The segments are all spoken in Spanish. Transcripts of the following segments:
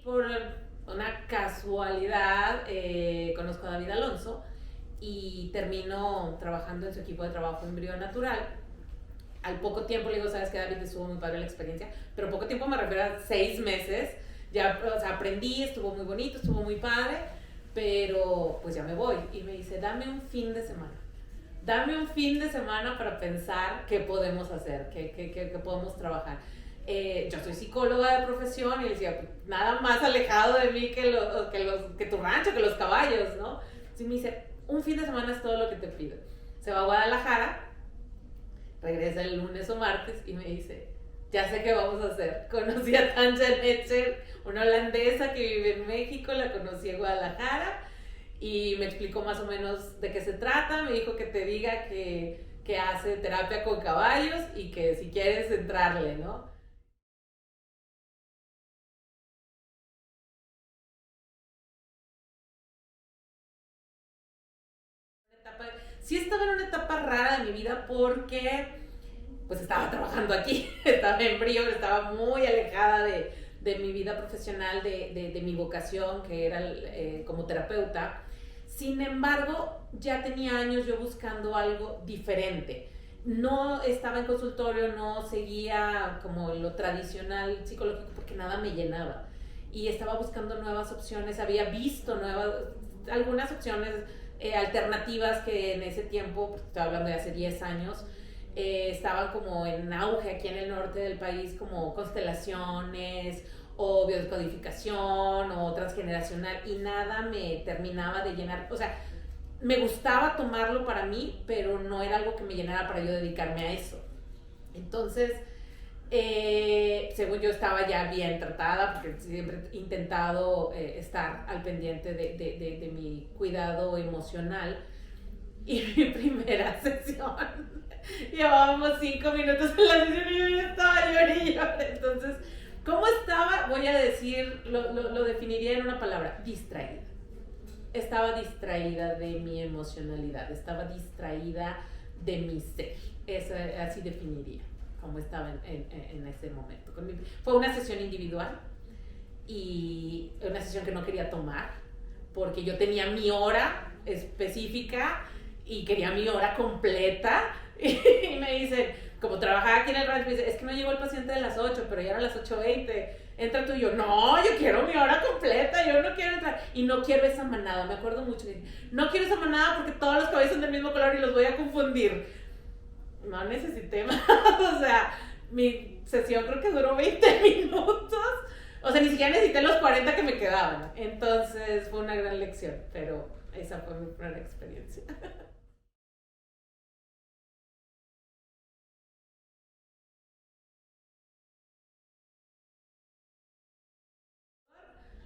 por una casualidad conozco a David Alonso y termino trabajando en su equipo de trabajo en Brío Natural. Al poco tiempo le digo, sabes que David, estuvo muy padre la experiencia, pero poco tiempo me refiero a 6 meses. Ya, o sea, aprendí, estuvo muy bonito, estuvo muy padre, pero pues ya me voy. Y me dice, dame un fin de semana. Dame un fin de semana para pensar qué podemos hacer, qué podemos trabajar. Yo soy psicóloga de profesión y le decía, nada más alejado de mí que tu rancho, que los caballos, ¿no? Entonces me dice, un fin de semana es todo lo que te pido. Se va a Guadalajara, regresa el lunes o martes y me dice, ya sé qué vamos a hacer. Conocí a Tanja Netzer, una holandesa que vive en México, la conocí en Guadalajara y me explicó más o menos de qué se trata. Me dijo que te diga que hace terapia con caballos y que si quieres entrarle, ¿no? Sí estaba en una etapa rara de mi vida porque pues estaba trabajando aquí, estaba en Brío, estaba muy alejada de mi vida profesional, de mi vocación, que era como terapeuta. Sin embargo, ya tenía años yo buscando algo diferente. No estaba en consultorio, no seguía como lo tradicional psicológico porque nada me llenaba. Y estaba buscando nuevas opciones, había visto algunas opciones alternativas que en ese tiempo, pues, estoy hablando de hace 10 años, estaban como en auge aquí en el norte del país, como constelaciones o biodescodificación o transgeneracional, y nada me terminaba de llenar. O sea, me gustaba tomarlo para mí, pero no era algo que me llenara para yo dedicarme a eso. Entonces, según yo estaba ya bien tratada, porque siempre he intentado estar al pendiente de mi cuidado emocional. Y mi primera sesión, llevábamos 5 minutos en la sesión y yo ya estaba llorando. Entonces, ¿cómo estaba? Voy a decir, lo definiría en una palabra: distraída. Estaba distraída de mi emocionalidad, estaba distraída de mi ser. Así definiría cómo estaba en ese momento. Fue una sesión individual y una sesión que no quería tomar porque yo tenía mi hora específica y quería mi hora completa. Y me dicen, como trabajaba aquí en el rancho, me dice, es que no llegó el paciente de las 8, pero ya eran las 8:20. Entra tú. Y yo, no, yo quiero mi hora completa, yo no quiero entrar. Y no quiero esa manada, me acuerdo mucho. No quiero esa manada porque todos los caballos son del mismo color y los voy a confundir. No necesité más. O sea, mi sesión creo que duró 20 minutos. O sea, ni siquiera necesité los 40 que me quedaban. Entonces fue una gran lección, pero esa fue mi primera experiencia.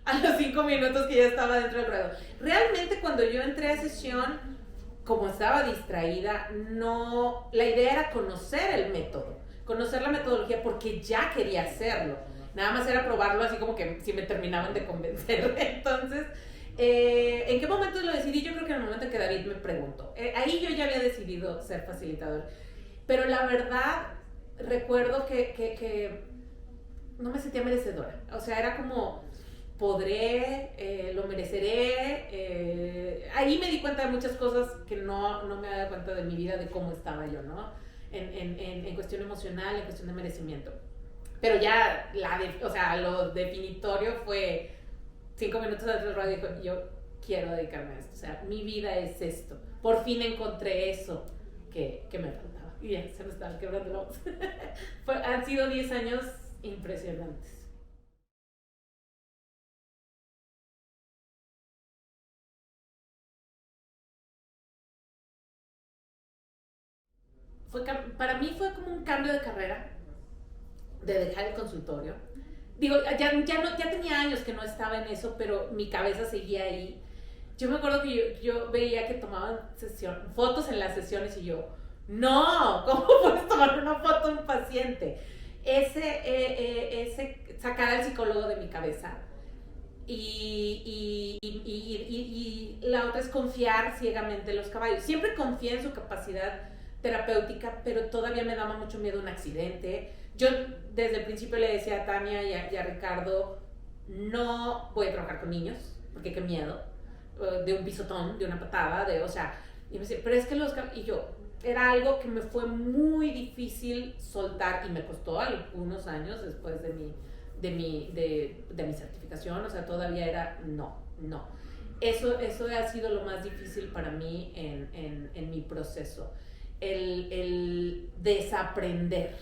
A los 5 minutos que ya estaba dentro del ruedo. Realmente cuando yo entré a sesión, como estaba distraída, no, la idea era conocer el método, conocer la metodología porque ya quería hacerlo. Nada más era probarlo así como que si me terminaban de convencer. Entonces, ¿en qué momento lo decidí? Yo creo que en el momento en que David me preguntó. Ahí yo ya había decidido ser facilitador. Pero la verdad, recuerdo que no me sentía merecedora. O sea, era como, podré, lo mereceré. Ahí me di cuenta de muchas cosas que no me daba cuenta de mi vida, de cómo estaba yo, ¿no? En cuestión emocional, en cuestión de merecimiento. Pero ya, o sea, lo definitorio fue 5 minutos de del radio y dijo, yo quiero dedicarme a esto. O sea, mi vida es esto. Por fin encontré eso que me faltaba. Y ya, se me estaba quebrando la voz. Han sido 10 años impresionantes. Para mí fue como un cambio de carrera, de dejar el consultorio. Digo, ya tenía años que no estaba en eso, pero mi cabeza seguía ahí. Yo me acuerdo que yo veía que tomaban fotos en las sesiones y yo, no, ¿cómo puedes tomar una foto de un paciente? Ese sacar al psicólogo de mi cabeza. Y la otra es confiar ciegamente en los caballos. Siempre confié en su capacidad terapéutica, pero todavía me daba mucho miedo un accidente. Yo desde el principio le decía a Tania y a Ricardo, no voy a trabajar con niños, porque qué miedo, de un pisotón, de una patada, o sea, y me decía, pero es que y yo, era algo que me fue muy difícil soltar y me costó algunos años después de mi certificación, o sea, todavía era, no. Eso ha sido lo más difícil para mí en mi proceso, el desaprender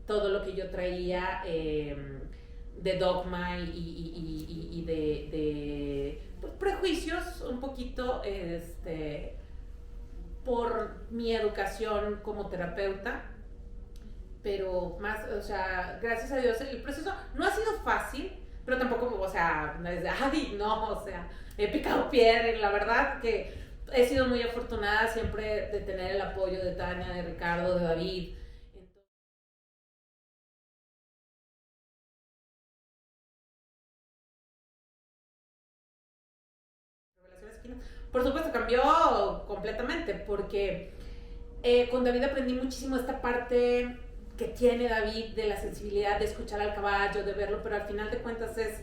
todo lo que yo traía de dogma y de pues, prejuicios un poquito por mi educación como terapeuta, pero más, o sea, gracias a Dios el proceso no ha sido fácil, pero tampoco, o sea, no es de, ay, no, o sea, he picado piedra, la verdad que he sido muy afortunada siempre de tener el apoyo de Tania, de Ricardo, de David. Por supuesto, cambió completamente porque con David aprendí muchísimo esta parte que tiene David de la sensibilidad de escuchar al caballo, de verlo, pero al final de cuentas es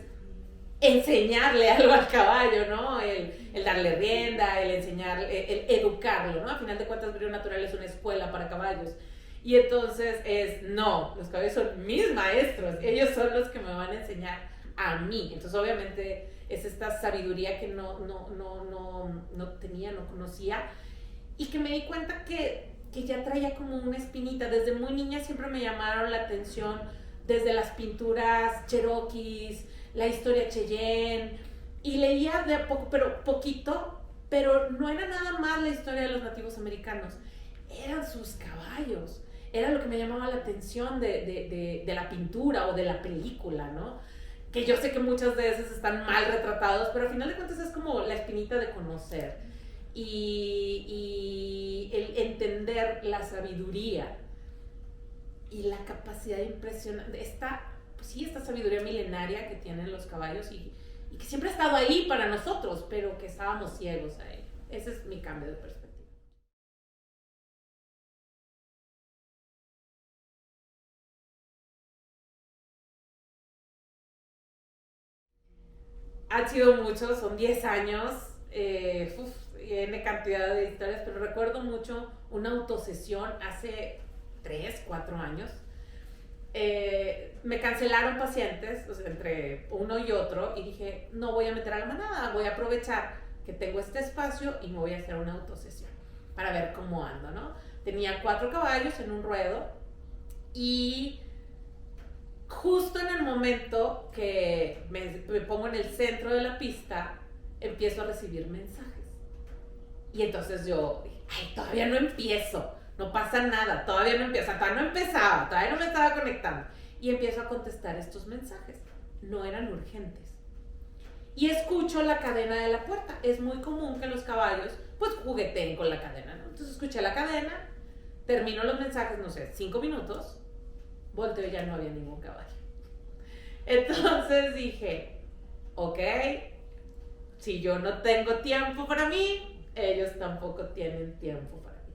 enseñarle algo al caballo, ¿no? El darle rienda, el enseñarle, el educarlo, ¿no? Al final de cuentas, Brío Natural es una escuela para caballos. Y entonces no, los caballos son mis maestros, ellos son los que me van a enseñar a mí. Entonces, obviamente, es esta sabiduría que no tenía, no conocía, y que me di cuenta que ya traía como una espinita. Desde muy niña siempre me llamaron la atención, desde las pinturas cherokees, la historia Cheyenne, y leía de poco, pero poquito, pero no era nada más la historia de los nativos americanos, eran sus caballos, era lo que me llamaba la atención de la pintura o de la película, ¿no? Que yo sé que muchas veces están mal retratados, pero al final de cuentas es como la espinita de conocer y el entender la sabiduría y la capacidad impresionante, esta sabiduría milenaria que tienen los caballos y que siempre ha estado ahí para nosotros, pero que estábamos ciegos a ello. Ese es mi cambio de perspectiva. Han sido muchos, son 10 años, N cantidad de historias, pero recuerdo mucho una autosesión hace 3 4 años. Me cancelaron pacientes, o sea, entre uno y otro, y dije, no voy a meter a la manada, voy a aprovechar que tengo este espacio y me voy a hacer una autosesión para ver cómo ando, ¿no? Tenía 4 caballos en un ruedo y justo en el momento que me pongo en el centro de la pista, empiezo a recibir mensajes. Y entonces yo dije, ay, todavía no empiezo, no pasa nada, todavía no empiezo, todavía no empezaba, todavía no me estaba conectando. Y empiezo a contestar estos mensajes, no eran urgentes. Y escucho la cadena de la puerta. Es muy común que los caballos pues jugueteen con la cadena, ¿no? Entonces escuché la cadena, termino los mensajes, no sé, 5 minutos, volteo y ya no había ningún caballo. Entonces dije, ok, si yo no tengo tiempo para mí, ellos tampoco tienen tiempo para mí.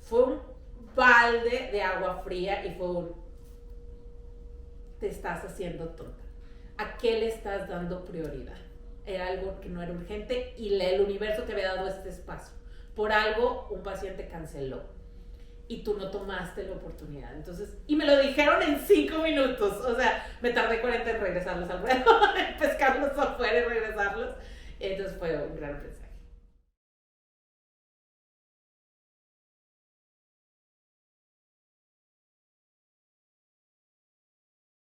Fue un balde de agua fría y fue te estás haciendo tonta. ¿A qué le estás dando prioridad? Era algo que no era urgente y el universo te había dado este espacio. Por algo un paciente canceló y tú no tomaste la oportunidad. Entonces, y me lo dijeron en 5 minutos. O sea, me tardé 40 en regresarlos al ruedo, en pescarlos afuera y regresarlos. Entonces fue un gran aprendizaje.